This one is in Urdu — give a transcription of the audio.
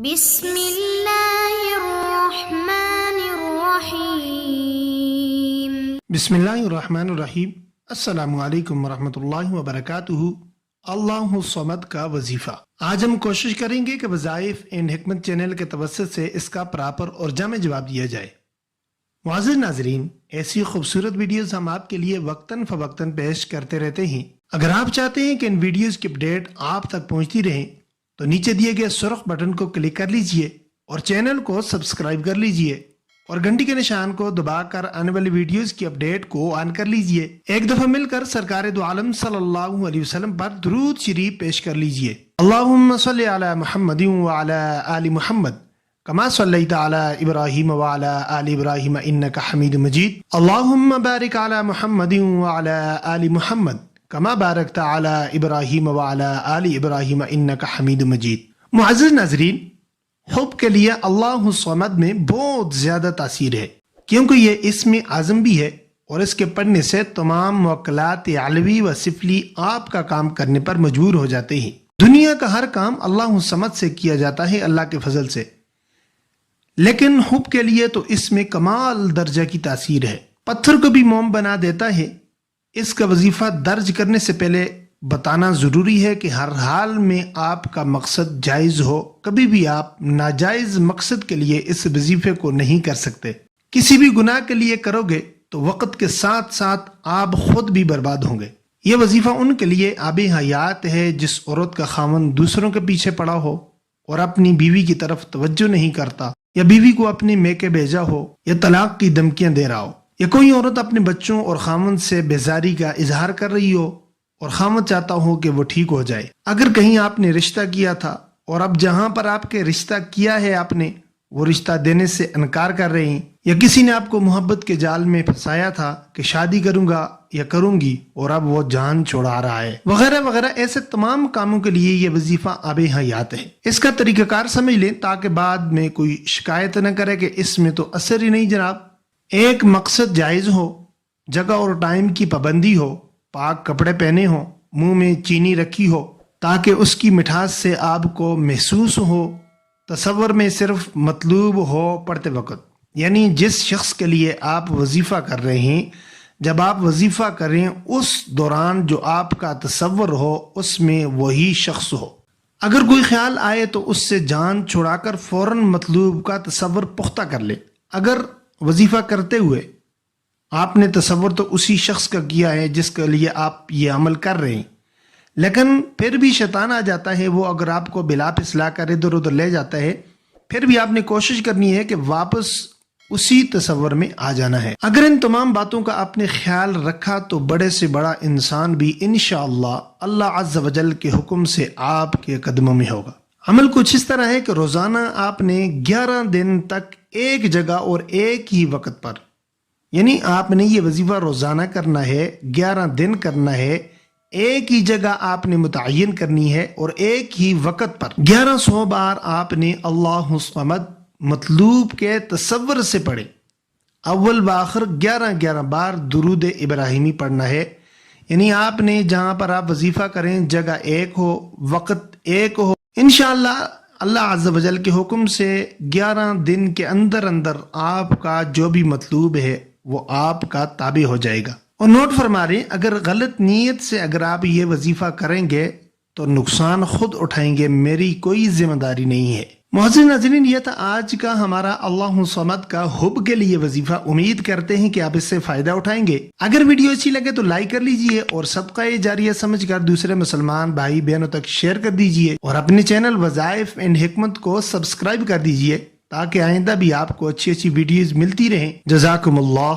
بسم اللہ الرحمن الرحیم بسم اللہ الرحمن الرحیم۔ السلام علیکم ورحمۃ اللہ وبرکاتہ۔ اللہ الصمد کا وظیفہ۔ آج ہم کوشش کریں گے کہ وظائف اینڈ حکمت چینل کے توسط سے اس کا پراپر اور جامع جواب دیا جائے۔ معزز ناظرین، ایسی خوبصورت ویڈیوز ہم آپ کے لیے وقتاً فوقتاً پیش کرتے رہتے ہیں۔ اگر آپ چاہتے ہیں کہ ان ویڈیوز کی اپڈیٹ آپ تک پہنچتی رہیں تو نیچے دیے گئے سرخ بٹن کو کلک کر لیجئے اور چینل کو سبسکرائب کر لیجئے اور گھنٹی کے نشان کو دبا کر آنے والی ویڈیوز کی اپڈیٹ کو آن کر لیجئے۔ ایک دفعہ مل کر سرکار دو عالم صلی اللہ علیہ وسلم پر درود شریف پیش کر لیجئے۔ اللہم صلی علی محمد وعلی آل محمد کما صلیت علی ابراہیم وعلی آل ابراہیم انک حمید مجید۔ اللہم بارک علی محمد وعلی آل محمد کما بارکت علی ابراہیم وعلی آل ابراہیم انک حمید مجید۔ معزز ناظرین، حب کے لیے اللہ الصمد میں بہت زیادہ تاثیر ہے، کیونکہ یہ اسم اعظم بھی ہے اور اس کے پڑھنے سے تمام موکلات علوی و سفلی آپ کا کام کرنے پر مجبور ہو جاتے ہیں۔ دنیا کا ہر کام اللہ الصمد سے کیا جاتا ہے اللہ کے فضل سے، لیکن حب کے لیے تو اس میں کمال درجہ کی تاثیر ہے۔ پتھر کو بھی موم بنا دیتا ہے۔ اس کا وظیفہ درج کرنے سے پہلے بتانا ضروری ہے کہ ہر حال میں آپ کا مقصد جائز ہو، کبھی بھی آپ ناجائز مقصد کے لیے اس وظیفے کو نہیں کر سکتے۔ کسی بھی گناہ کے لیے کرو گے تو وقت کے ساتھ ساتھ آپ خود بھی برباد ہوں گے۔ یہ وظیفہ ان کے لیے آب حیات ہے جس عورت کا خاوند دوسروں کے پیچھے پڑا ہو اور اپنی بیوی کی طرف توجہ نہیں کرتا، یا بیوی کو اپنے میکے بھیجا ہو، یا طلاق کی دھمکیاں دے رہا ہو، یا کوئی عورت اپنے بچوں اور خاوند سے بیزاری کا اظہار کر رہی ہو اور خاوند چاہتا ہو کہ وہ ٹھیک ہو جائے۔ اگر کہیں آپ نے رشتہ کیا تھا اور اب جہاں پر آپ کے رشتہ کیا ہے آپ نے وہ رشتہ دینے سے انکار کر رہے ہیں، یا کسی نے آپ کو محبت کے جال میں پھنسایا تھا کہ شادی کروں گا یا کروں گی اور اب وہ جان چھوڑا رہا ہے، وغیرہ وغیرہ، ایسے تمام کاموں کے لیے یہ وظیفہ آب حیات ہے۔ اس کا طریقہ کار سمجھ لیں تاکہ بعد میں کوئی شکایت نہ کرے کہ اس میں تو اثر ہی نہیں جناب۔ ایک مقصد جائز ہو، جگہ اور ٹائم کی پابندی ہو، پاک کپڑے پہنے ہوں، منہ میں چینی رکھی ہو تاکہ اس کی مٹھاس سے آپ کو محسوس ہو، تصور میں صرف مطلوب ہو پڑھتے وقت، یعنی جس شخص کے لیے آپ وظیفہ کر رہے ہیں، جب آپ وظیفہ کریں اس دوران جو آپ کا تصور ہو اس میں وہی شخص ہو۔ اگر کوئی خیال آئے تو اس سے جان چھڑا کر فوراً مطلوب کا تصور پختہ کر لے۔ اگر وظیفہ کرتے ہوئے آپ نے تصور تو اسی شخص کا کیا ہے جس کے لیے آپ یہ عمل کر رہے ہیں، لیکن پھر بھی شیطان آ جاتا ہے، وہ اگر آپ کو بلا پسلا کر ادھر ادھر لے جاتا ہے، پھر بھی آپ نے کوشش کرنی ہے کہ واپس اسی تصور میں آ جانا ہے۔ اگر ان تمام باتوں کا آپ نے خیال رکھا تو بڑے سے بڑا انسان بھی انشاءاللہ اللہ عز و جل کے حکم سے آپ کے قدموں میں ہوگا۔ عمل کچھ اس طرح ہے کہ روزانہ آپ نے 11 دن تک ایک جگہ اور ایک ہی وقت پر، یعنی آپ نے یہ وظیفہ روزانہ کرنا ہے، 11 دن کرنا ہے، ایک ہی جگہ آپ نے متعین کرنی ہے اور ایک ہی وقت پر 1100 بار آپ نے اللہ الصمد مطلوب کے تصور سے پڑھے۔ اول بآخر 11 بار درود ابراہیمی پڑھنا ہے، یعنی آپ نے جہاں پر آپ وظیفہ کریں جگہ ایک ہو، وقت ایک ہو، انشاءاللہ اللہ عز و جل کے حکم سے 11 دن کے اندر اندر آپ کا جو بھی مطلوب ہے وہ آپ کا تابع ہو جائے گا۔ اور نوٹ فرما رہے ہیں، اگر غلط نیت سے اگر آپ یہ وظیفہ کریں گے تو نقصان خود اٹھائیں گے، میری کوئی ذمہ داری نہیں ہے۔ معزز ناظرین، یہ تھا آج کا ہمارا اللہ الصمد کا حب کے لیے وظیفہ۔ امید کرتے ہیں کہ آپ اس سے فائدہ اٹھائیں گے۔ اگر ویڈیو اچھی لگے تو لائک کر لیجئے اور صدقہ جاریہ سمجھ کر دوسرے مسلمان بھائی بہنوں تک شیئر کر دیجئے اور اپنے چینل وظائف اینڈ حکمت کو سبسکرائب کر دیجئے تاکہ آئندہ بھی آپ کو اچھی اچھی ویڈیوز ملتی رہیں۔ جزاکم اللہ۔